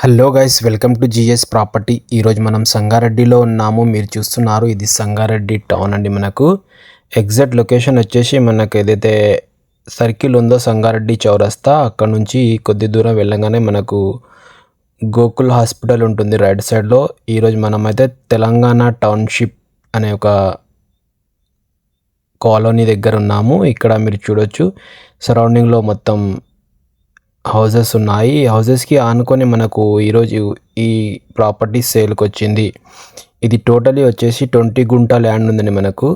Hello guys, welcome to GS property. ఈరోజు మనం సంగారెడ్డిలో ఉన్నాము. మీరు చూస్తున్నారు, ఇది సంగారెడ్డి టౌన్ అండి. మనకు ఎగ్జాక్ట్ లొకేషన్ వచ్చేసి మనకు ఏదైతే సర్కిల్ ఉందో సంగారెడ్డి చౌరస్తా, అక్కడ నుంచి కొద్ది దూరం వెళ్ళగానే మనకు గోకుల్ హాస్పిటల్ ఉంటుంది రైట్ సైడ్లో. ఈరోజు మనమైతే తెలంగాణ టౌన్షిప్ అనే ఒక కాలనీ దగ్గర ఉన్నాము. ఇక్కడ మీరు చూడొచ్చు సరౌండింగ్లో మొత్తం హౌజెస్ ఉన్నాయి. ఈ హౌజెస్కి ఆనుకొని మనకు ఈరోజు ఈ ప్రాపర్టీ సేల్కి వచ్చింది. ఇది టోటలీ వచ్చేసి 20 గుంట ల్యాండ్ ఉందండి మనకు.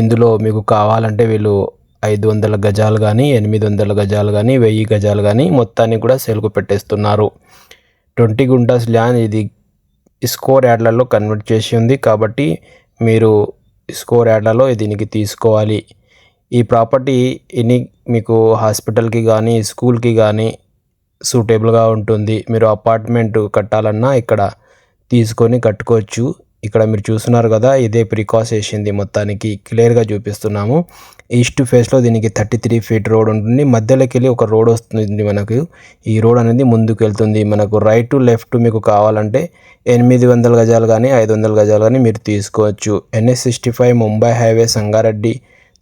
ఇందులో మీకు కావాలంటే వీళ్ళు 500 గజాలు కానీ, 800 గజాలు కానీ, 1000 గజాలు కానీ మొత్తాన్ని కూడా సేల్కు పెట్టేస్తున్నారు. 20 గుంటాస్ ల్యాండ్ ఇది స్కోర్ యార్డ్లలో కన్వర్ట్ చేసి ఉంది కాబట్టి మీరు స్కోర్ యార్డ్లలో దీనికి తీసుకోవాలి. ఈ ప్రాపర్టీ మీకు హాస్పిటల్కి కానీ, స్కూల్కి కానీ సూటబుల్గా ఉంటుంది. మీరు అపార్ట్మెంట్ కట్టాలన్నా ఇక్కడ తీసుకొని కట్టుకోవచ్చు. ఇక్కడ మీరు చూస్తున్నారు కదా, ఇదే ప్రికాస్ వేసింది. మొత్తానికి క్లియర్గా చూపిస్తున్నాము. ఈస్ట్ ఫేస్లో దీనికి 33 ఫీట్ రోడ్ ఉంటుంది. మధ్యలోకి వెళ్ళి ఒక రోడ్ వస్తుంది మనకు. ఈ రోడ్ అనేది ముందుకు వెళ్తుంది. మనకు రైట్ టు లెఫ్ట్ మీకు కావాలంటే 800 గజాలు కానీ, 500 గజాలు కానీ మీరు తీసుకోవచ్చు. NH65 ముంబై హైవే సంగారెడ్డి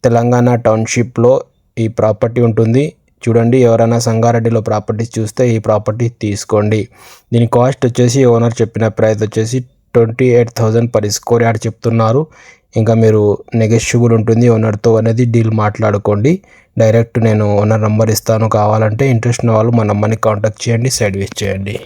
తెలంగాణ టౌన్షిప్లో ఈ ప్రాపర్టీ ఉంటుంది. చూడండి, ఎవరైనా సంగారెడ్డిలో ప్రాపర్టీస్ చూస్తే ఈ ప్రాపర్టీ తీసుకోండి. దీని కాస్ట్ వచ్చేసి ఓనర్ చెప్పిన ప్రైస్ వచ్చేసి 28,000 పర్ స్క్వేర్ యార్డ్ చెప్తున్నారు. ఇంకా మీరు నెగోషియబుల్ ఉంటుంది ఓనర్తో అనేది డీల్ మాట్లాడుకోండి. డైరెక్ట్ నేను ఓనర్ నెంబర్ ఇస్తాను, కావాలంటే ఇంట్రెస్ట్ ఉన్న వాళ్ళు మా నెంబర్ని కాంటాక్ట్ చేయండి, సైడ్ విజిట్ చేయండి.